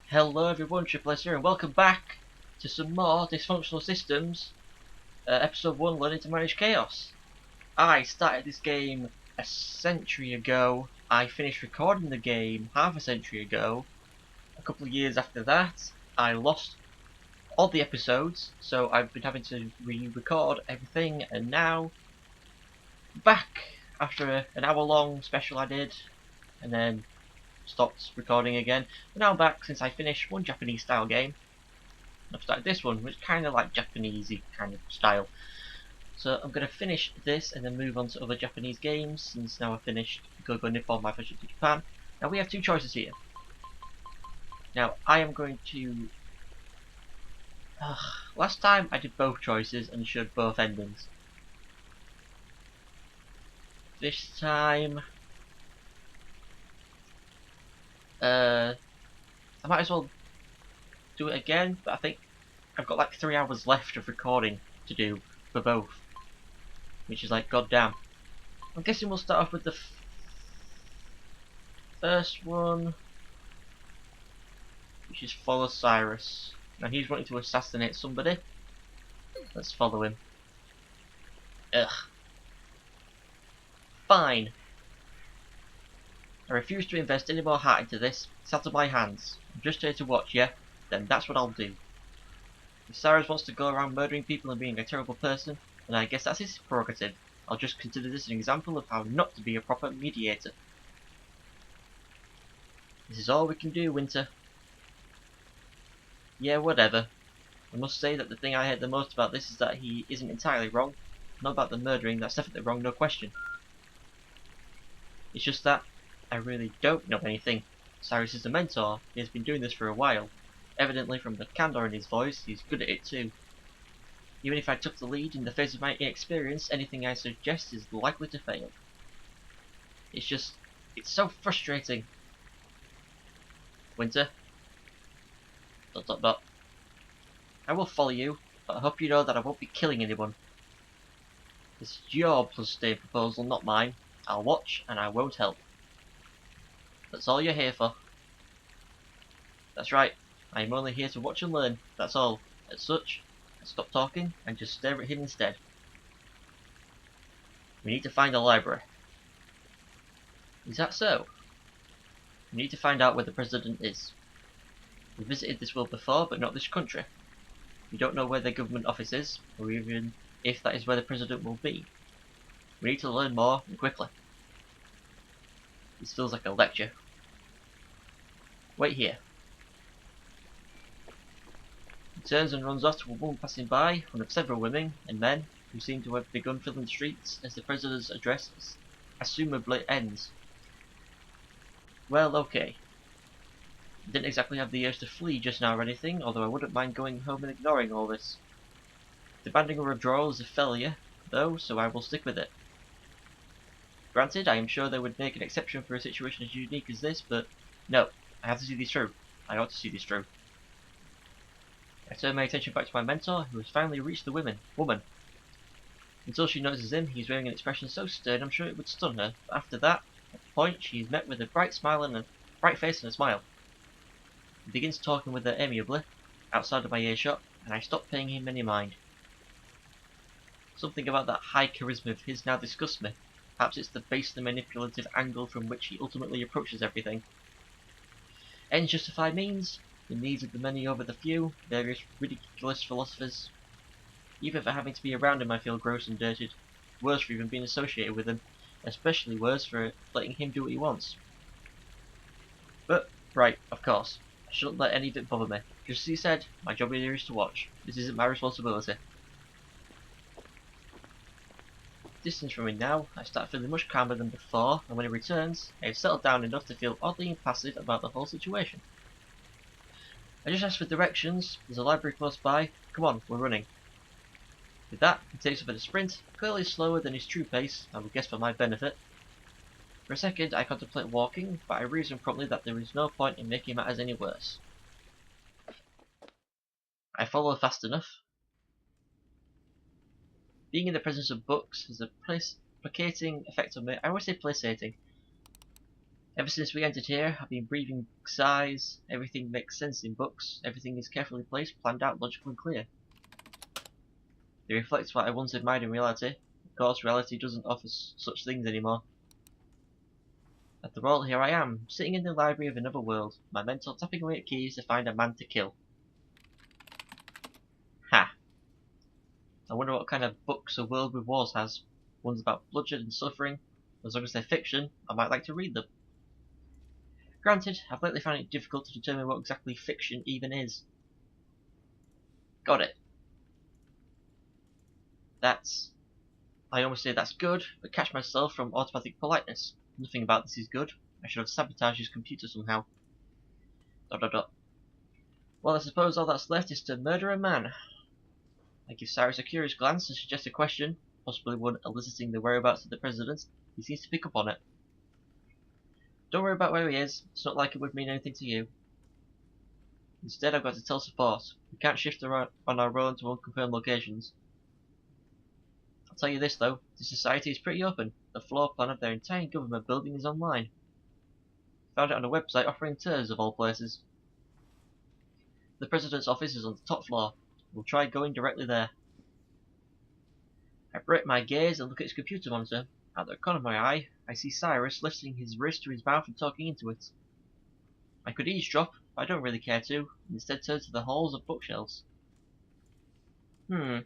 Hello everyone, Triple S here, and welcome back to some more Dysfunctional Systems, Episode 1, Learning to Manage Chaos. I started this game a century ago. I finished recording the game half a century ago. A couple of years after that, I lost all the episodes, so I've been having to re-record everything, and now, back after an hour-long special I did, and then stopped recording again. But now I'm back since I finished one Japanese style game. I've started this one, which is kind of like Japanesey kind of style. So I'm going to finish this and then move on to other Japanese games, since now I've finished Go-Go Nippon, My First Trip to Japan. Now we have two choices here. Now I am going to... last time I did both choices and showed both endings. This time... I might as well do it again, but I think I've got like 3 hours left of recording to do for both, which is like goddamn. I'm guessing we'll start off with the first one, which is follow Cyrus. Now he's wanting to assassinate somebody. Let's follow him. Ugh. Fine. I refuse to invest any more heart into this. It's out of my hands. I'm just here to watch, yeah? Then that's what I'll do. If Cyrus wants to go around murdering people and being a terrible person, then I guess that's his prerogative. I'll just consider this an example of how not to be a proper mediator. This is all we can do, Winter. Yeah, whatever. I must say that the thing I hate the most about this is that he isn't entirely wrong. Not about the murdering, that's definitely wrong, no question. It's just that I really don't know anything. Cyrus is a mentor. He has been doing this for a while. Evidently from the candor in his voice, he's good at it too. Even if I took the lead in the face of my inexperience, anything I suggest is likely to fail. It's so frustrating. Winter. ... I will follow you, but I hope you know that I won't be killing anyone. This is your plus-stay proposal, not mine. I'll watch, and I won't help. That's all you're here for. That's right. I am only here to watch and learn, that's all. As such, I stop talking and just stare at him instead. We need to find a library. Is that so? We need to find out where the president is. We visited this world before, but not this country. We don't know where the government office is, or even if that is where the president will be. We need to learn more, and quickly. This feels like a lecture. Wait here. He turns and runs off to a woman passing by, one of several women and men who seem to have begun filling the streets as the president's address assumably ends. Well, okay. I didn't exactly have the urge to flee just now or anything, although I wouldn't mind going home and ignoring all this. Demanding a withdrawal is a failure, though, so I will stick with it. Granted, I am sure they would make an exception for a situation as unique as this, but no, I have to see this through. I ought to see this through. I turn my attention back to my mentor, who has finally reached the woman. Until she notices him, he's wearing an expression so stern I'm sure it would stun her, but after that, at the point, she is met with a bright face and a smile. He begins talking with her amiably, outside of my earshot, and I stop paying him any mind. Something about that high charisma of his now disgusts me. Perhaps it's the basely manipulative angle from which he ultimately approaches everything. Ends justify means, the needs of the many over the few, various ridiculous philosophers. Even for having to be around him I feel gross and dirtied. Worse for even being associated with him. Especially worse for letting him do what he wants. But, right, of course. I shouldn't let any of it bother me. Just as he said, my job here is to watch. This isn't my responsibility. Distance from him now, I start feeling much calmer than before, and when he returns, I have settled down enough to feel oddly impassive about the whole situation. I just ask for directions. There's a library close by. Come on, we're running. With that, he takes up at a sprint, clearly slower than his true pace, I would guess for my benefit. For a second, I contemplate walking, but I reason promptly that there is no point in making matters any worse. I follow fast enough. Being in the presence of books has a placating effect on me. I always say placating. Ever since we entered here, I've been breathing sighs. Everything makes sense in books. Everything is carefully placed, planned out, logical and clear. It reflects what I once admired in reality. Of course, reality doesn't offer such things anymore. After all, here I am, sitting in the library of another world, my mentor tapping away at keys to find a man to kill. Ha! I wonder what kind of books A World with Wars has. Ones about bloodshed and suffering. As long as they're fiction, I might like to read them. Granted, I've lately found it difficult to determine what exactly fiction even is. Got it. I almost say that's good, but catch myself from automatic politeness. Nothing about this is good. I should have sabotaged his computer somehow. ... Well, I suppose all that's left is to murder a man. I give Cyrus a curious glance and suggest a question, possibly one eliciting the whereabouts of the president. He seems to pick up on it. Don't worry about where he is. It's not like it would mean anything to you. Instead, I've got to tell support. We can't shift around on our own to unconfirmed locations. I'll tell you this though, the society is pretty open. The floor plan of their entire government building is online. Found it on a website offering tours of all places. The president's office is on the top floor. We'll try going directly there. I break my gaze and look at his computer monitor. At the corner of my eye, I see Cyrus lifting his wrist to his mouth and talking into it. I could eavesdrop, but I don't really care to, and instead turn to the halls of bookshelves. Now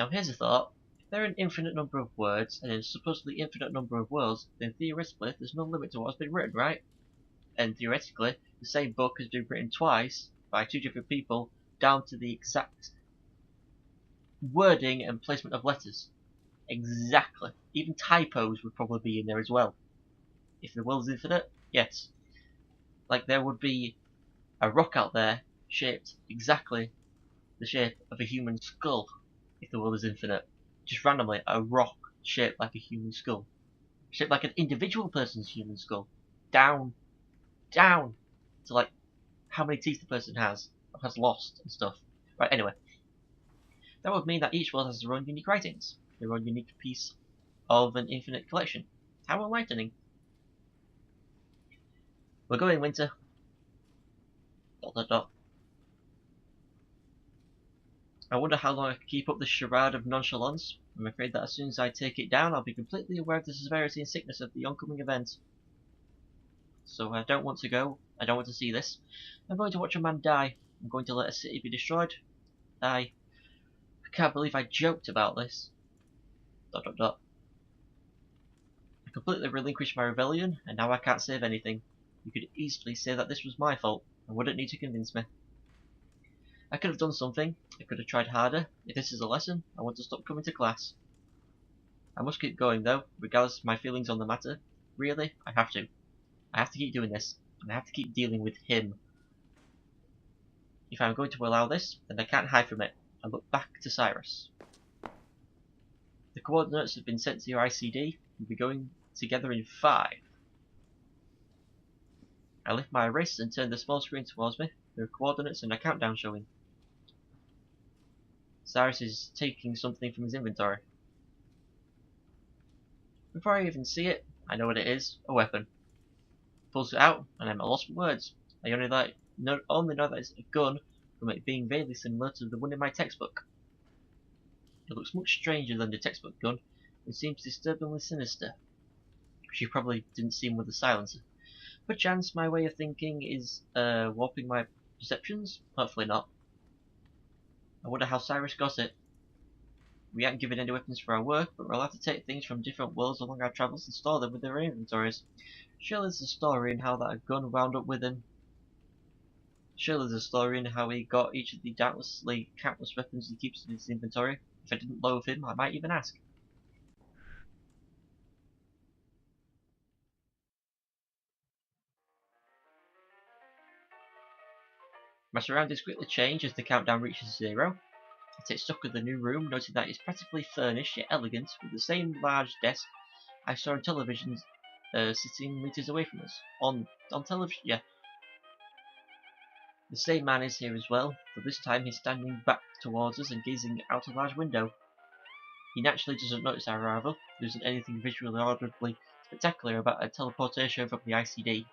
here's a thought. If there are an infinite number of words, and a supposedly infinite number of worlds, then theoretically there's no limit to what's been written, right? And theoretically, the same book has been written twice, by two different people, down to the exact wording and placement of letters. Exactly. Even typos would probably be in there as well. If the world is infinite, yes. Like there would be a rock out there shaped exactly the shape of a human skull if the world is infinite. Just randomly, a rock shaped like a human skull. Shaped like an individual person's human skull. Down to like how many teeth the person has or has lost and stuff. Right, anyway. That would mean that each world has their own unique writings. Their own unique piece of an infinite collection. How enlightening. We're going, Winter. ... I wonder how long I can keep up this charade of nonchalance. I'm afraid that as soon as I take it down, I'll be completely aware of the severity and sickness of the oncoming event. So I don't want to go. I don't want to see this. I'm going to watch a man die. I'm going to let a city be destroyed. I can't believe I joked about this. ... I completely relinquished my rebellion, and now I can't save anything. You could easily say that this was my fault, and wouldn't need to convince me. I could have done something. I could have tried harder. If this is a lesson, I want to stop coming to class. I must keep going though, regardless of my feelings on the matter. Really, I have to. I have to keep doing this, and I have to keep dealing with him. If I'm going to allow this, then I can't hide from it. I look back to Cyrus. The coordinates have been sent to your ICD. We'll be going together in 5. I lift my wrist and turn the small screen towards me. There are coordinates and a countdown showing. Cyrus is taking something from his inventory. Before I even see it, I know what it is. A weapon. Pulls it out, and I'm at a loss for words. I only know that it's a gun from it being vaguely similar to the one in my textbook. It looks much stranger than the textbook gun, and seems disturbingly sinister. She probably didn't see him with the silencer. Perchance my way of thinking is warping my perceptions? Hopefully not. I wonder how Cyrus got it. We aren't given any weapons for our work, but we're allowed to take things from different worlds along our travels and store them with their inventories. Surely there's a story in how that gun wound up with him. Surely there's a story in how he got each of the doubtlessly countless weapons he keeps in his inventory. If I didn't loathe him, I might even ask. My surroundings quickly change as the countdown reaches 0. I take stock of the new room, noting that it's practically furnished yet elegant, with the same large desk I saw on television sitting meters away from us. On television, yeah. The same man is here as well, but this time he's standing back towards us and gazing out a large window. He naturally doesn't notice our arrival. There isn't anything visually audibly spectacular about a teleportation from the ICD.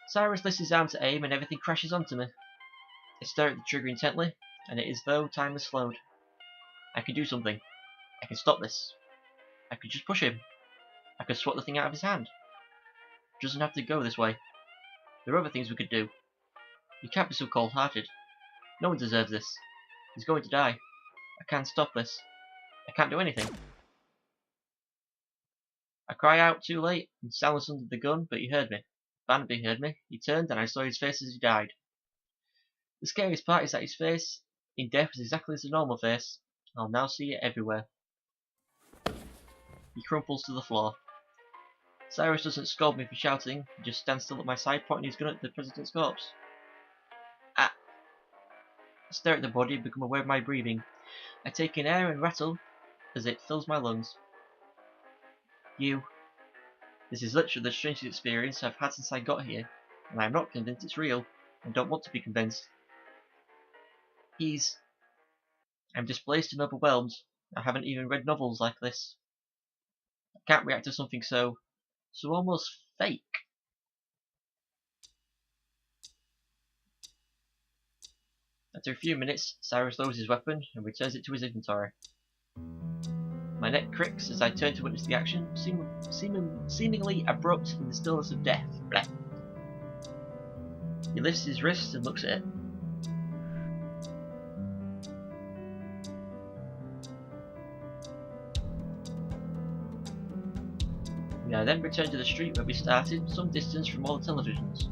Cyrus lifts his arm to aim and everything crashes onto me. I stare at the trigger intently, and it is as though time has slowed. I can do something. I can stop this. I could just push him. I could swat the thing out of his hand. It doesn't have to go this way. There are other things we could do. You can't be so cold-hearted. No one deserves this. He's going to die. I can't stop this. I can't do anything. I cry out too late and silence under the gun, but he heard me. Barnaby heard me. He turned and I saw his face as he died. The scariest part is that his face in death is exactly as a normal face. I'll now see it everywhere. He crumples to the floor. Cyrus doesn't scold me for shouting, he just stands still at my side pointing his gun at the president's corpse. Ah! I stare at the body and become aware of my breathing. I take in air and rattle as it fills my lungs. This is literally the strangest experience I've had since I got here, and I'm not convinced it's real, and don't want to be convinced. I'm displaced and overwhelmed. I haven't even read novels like this. I can't react to something so almost fake. After a few minutes, Cyrus lowers his weapon and returns it to his inventory. My neck cricks as I turn to witness the action, seemingly abrupt in the stillness of death. Blah. He lifts his wrist and looks at it. I then return to the street where we started, some distance from all the televisions.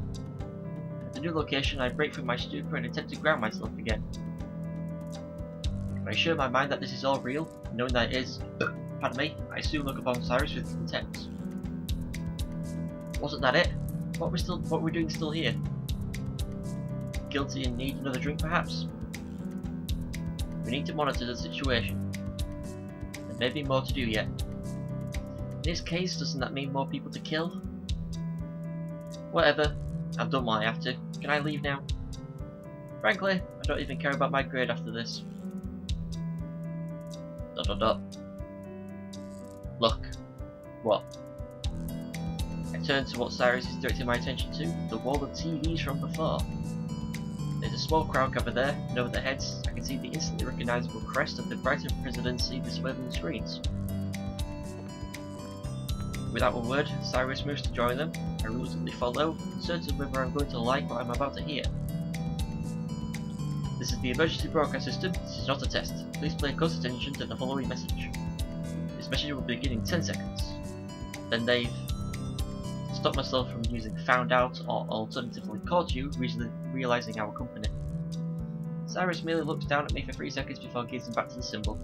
At the new location, I break from my stupor and attempt to ground myself again. I assure my mind that this is all real, knowing that it is. Pardon me, I soon look upon Cyrus with contempt. Wasn't that it? What are we doing still here? Guilty and need another drink, perhaps? We need to monitor the situation. There may be more to do yet. In this case, doesn't that mean more people to kill? Whatever, I've done what I have to. Can I leave now? Frankly, I don't even care about my grade after this. ... Look. What? I turn to what Cyrus is directing my attention to, the wall of TVs from before. There's a small crowd gathered there, and over their heads I can see the instantly recognisable crest of the Brighton presidency displayed on the screens. Without a word, Cyrus moves to join them. I reluctantly follow, uncertain whether I'm going to like what I'm about to hear. This is the emergency broadcast system. This is not a test. Please pay close attention to the following message. This message will begin in 10 seconds. Then they've stopped myself from using found out or alternatively caught you, realising our company. Cyrus merely looks down at me for 3 seconds before gazing back to the symbol.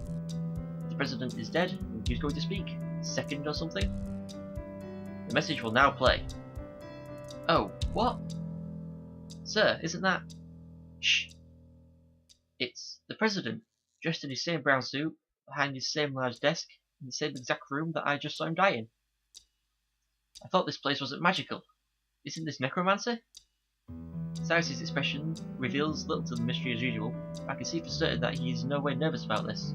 If the president is dead, who's going to speak? Second or something? The message will now play. Oh, what? Sir, isn't that... Shh. It's the president, dressed in his same brown suit, behind his same large desk, in the same exact room that I just saw him die in. I thought this place wasn't magical. Isn't this necromancy? Cyrus's expression reveals little to the mystery as usual. I can see for certain that he is in no way nervous about this.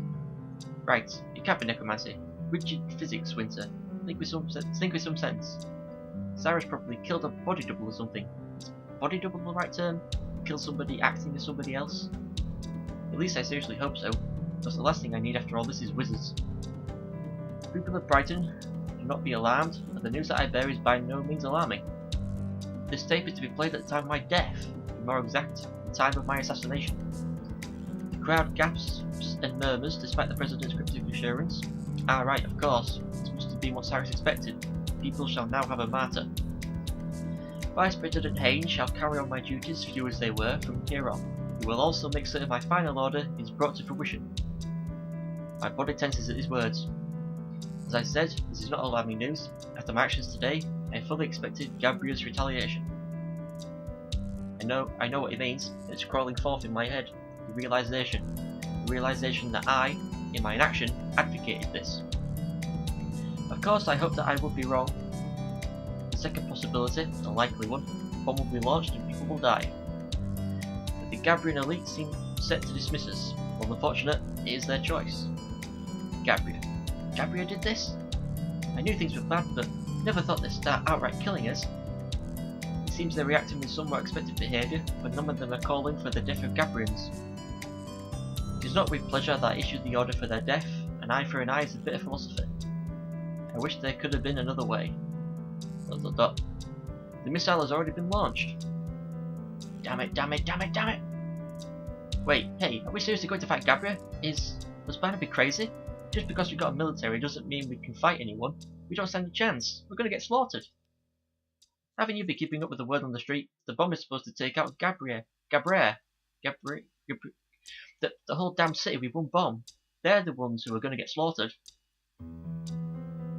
Right, it can't be necromancy. Rigid physics, Winter. Think with some sense. Cyrus probably killed a body double or something. Is body double the right term? Kill somebody acting as somebody else? At least I seriously hope so, because the last thing I need after all this is wizards. People of Brighton, do not be alarmed, but the news that I bear is by no means alarming. This tape is to be played at the time of my death, to be more exact, the time of my assassination. The crowd gasps and murmurs despite the president's cryptic assurance. Ah right, of course, this must have been what Cyrus expected. People shall now have a martyr. Vice President Haynes shall carry on my duties, few as they were, from here on. He will also make certain my final order is brought to fruition. My body tenses at his words. As I said, this is not alarming news. After my actions today, I fully expected Gabriel's retaliation. I know what it means, and it's crawling forth in my head. The realization that I, in my inaction, advocated this. Of course, I hope that I would be wrong. The second possibility, the likely one, the bomb will be launched and people will die. But the Gabriel elite seem set to dismiss us. Well, unfortunate, it is their choice. Gabriel did this? I knew things were bad, but never thought they'd start outright killing us. It seems they're reacting with somewhat expected behaviour, but none of them are calling for the death of Gabrians. It is not with pleasure that I issued the order for their death. An eye for an eye is a bit of philosophy. I wish there could have been another way. ... The missile has already been launched. Damn it, damn it, damn it, damn it! Wait, hey, are we seriously going to fight Gabria? Was Barnaby crazy? Just because we've got a military doesn't mean we can fight anyone. We don't stand a chance. We're going to get slaughtered. Haven't you been keeping up with the word on the street? The bomb is supposed to take out Gabria. The whole damn city with one bomb. They're the ones who are going to get slaughtered.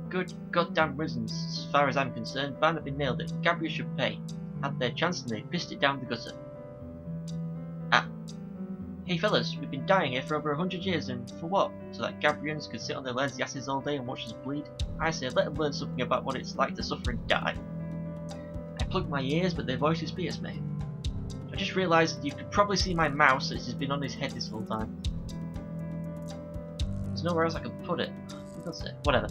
Good goddamn reasons. As far as I'm concerned, Barnaby nailed it. Gabria should pay. Had their chance and they pissed it down the gutter. Ah. Hey fellas, we've been dying here for over 100 years and for what? So that Gabrians could sit on their lazy asses all day and watch us bleed? I say let them learn something about what it's like to suffer and die. I plugged my ears but their voices pierced me. I just realised you could probably see my mouse as it's been on his head this whole time. There's nowhere else I can put it. Whatever.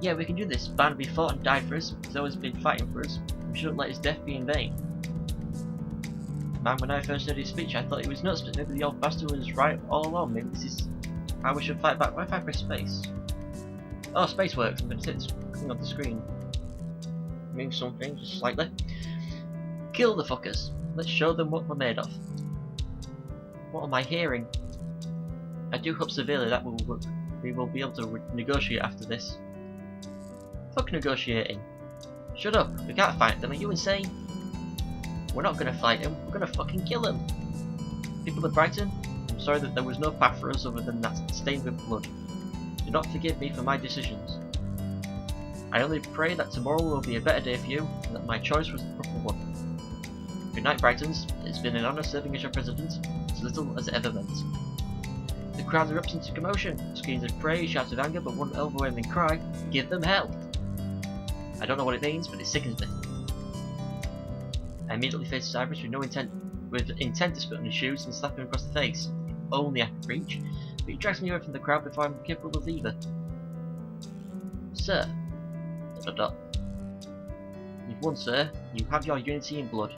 Yeah, we can do this. Barnaby fought and died for us. He's always been fighting for us. We shouldn't let his death be in vain. Man, when I first heard his speech, I thought he was nuts, but maybe the old bastard was right all along. Maybe this is how we should fight back. What if I press space? Oh, space works. I'm going to hit this thing on the screen. Move something, just slightly. Kill the fuckers. Let's show them what we're made of. What am I hearing? I do hope severely that we will be able to negotiate after this. Fuck negotiating. Shut up, we can't fight them, are you insane? We're not gonna fight him, we're gonna fucking kill him. People of Brighton, I'm sorry that there was no path for us other than that stained with blood. Do not forgive me for my decisions. I only pray that tomorrow will be a better day for you, and that my choice was the proper one. Good night, Brightons. It's been an honour serving as your president, as little as it ever meant. The crowd erupts into commotion, screams of praise, shouts of anger, but one overwhelming cry, give them hell! I don't know what it means, but it sickens me. I immediately faced Cyrus with intent to spit on his shoes and slap him across the face. If only I could reach, but he drags me away from the crowd before I'm capable of either. Sir. ... You've won, sir. You have your unity in blood. ...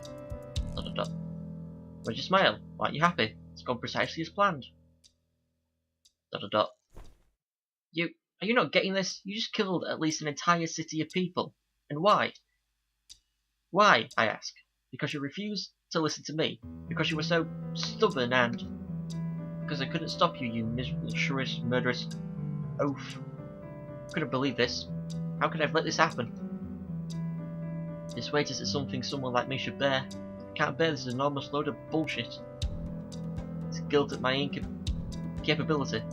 Where's your smile? Aren't you happy? It's gone precisely as planned. ... Are you not getting this? You just killed at least an entire city of people. And why? Why, I ask. Because you refused to listen to me. Because you were so stubborn and... Because I couldn't stop you, you miserable, shrewish, murderous oaf. I couldn't believe this. How could I have let this happen? This weight is something someone like me should bear. I can't bear this enormous load of bullshit. It's guilt at my incompatibility.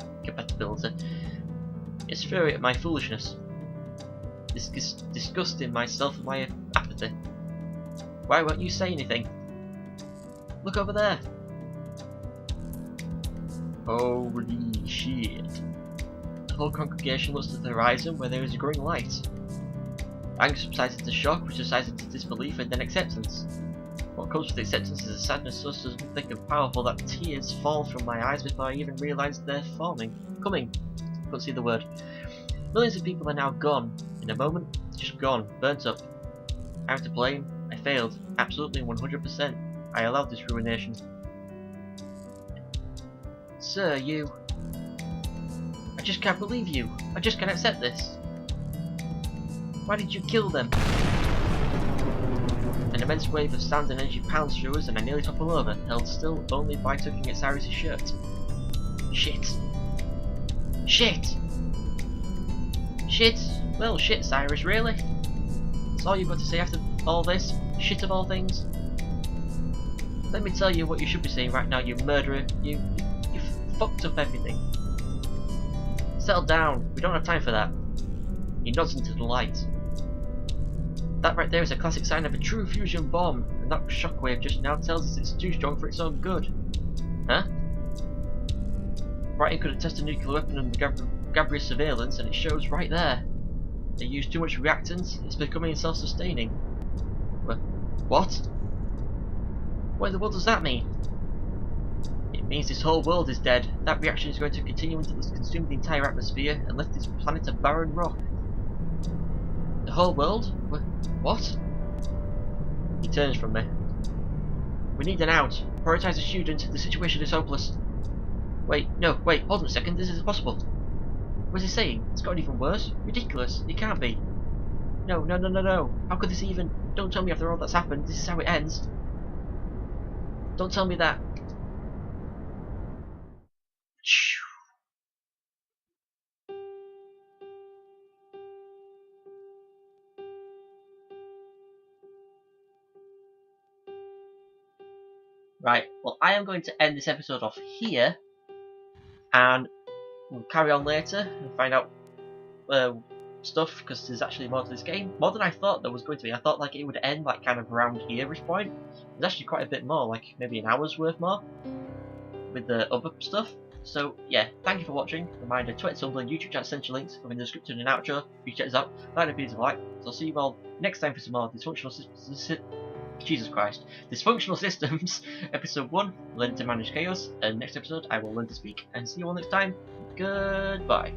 It's fury at my foolishness. This disgust in myself and my apathy. Why won't you say anything? Look over there. Holy shit. The whole congregation looks to the horizon where there is a growing light. Anger subsides into shock, which subsides into disbelief and then acceptance. What comes with acceptance is a sadness so thick and powerful that tears fall from my eyes before I even realise they're coming. Couldn't see the word. Millions of people are now gone. In a moment, just gone, burnt up. I'm to blame. I failed. Absolutely 100%. I allowed this ruination. Sir, you... I just can't believe you. I just can't accept this. Why did you kill them? An immense wave of sand and energy pounds through us and I nearly topple over, held still only by tugging at Cyrus' shirt. Shit. Shit! Shit! Well, shit, Cyrus, really? That's all you've got to say after all this? Shit of all things? Let me tell you what you should be saying right now, you murderer. You fucked up everything. Settle down, we don't have time for that. He nods into the light. That right there is a classic sign of a true fusion bomb, and that shockwave just now tells us it's too strong for its own good. Huh? Brighton could have tested a nuclear weapon under Gabria's surveillance, and it shows right there. They used too much reactants, it's becoming self-sustaining. What? What in the world does that mean? It means this whole world is dead. That reaction is going to continue until it's consumed the entire atmosphere and left this planet a barren rock. The whole world? What? He turns from me. We need an out. Prioritize the student. The situation is hopeless. Wait, no, wait, hold on a second. This isn't possible. What's he saying? It's gotten even worse. Ridiculous. It can't be. No, no, no, no, no. How could this even... Don't tell me after all that's happened, this is how it ends. Don't tell me that. Right, well, I am going to end this episode off here, and we'll carry on later and find out stuff, because there's actually more to this game. More than I thought there was going to be. I thought like it would end like kind of around here-ish point. There's actually quite a bit more, like maybe an hour's worth more, with the other stuff. So yeah, thank you for watching. Reminder, Twitter, Tumblr, and YouTube chat essential links are in the description and outro. You check this out. Like and please like. So I'll see you all next time for some more Dysfunctional Systems. Jesus Christ. Dysfunctional Systems, episode 1, learn to manage chaos, and next episode I will learn to speak. And see you all next time. Goodbye.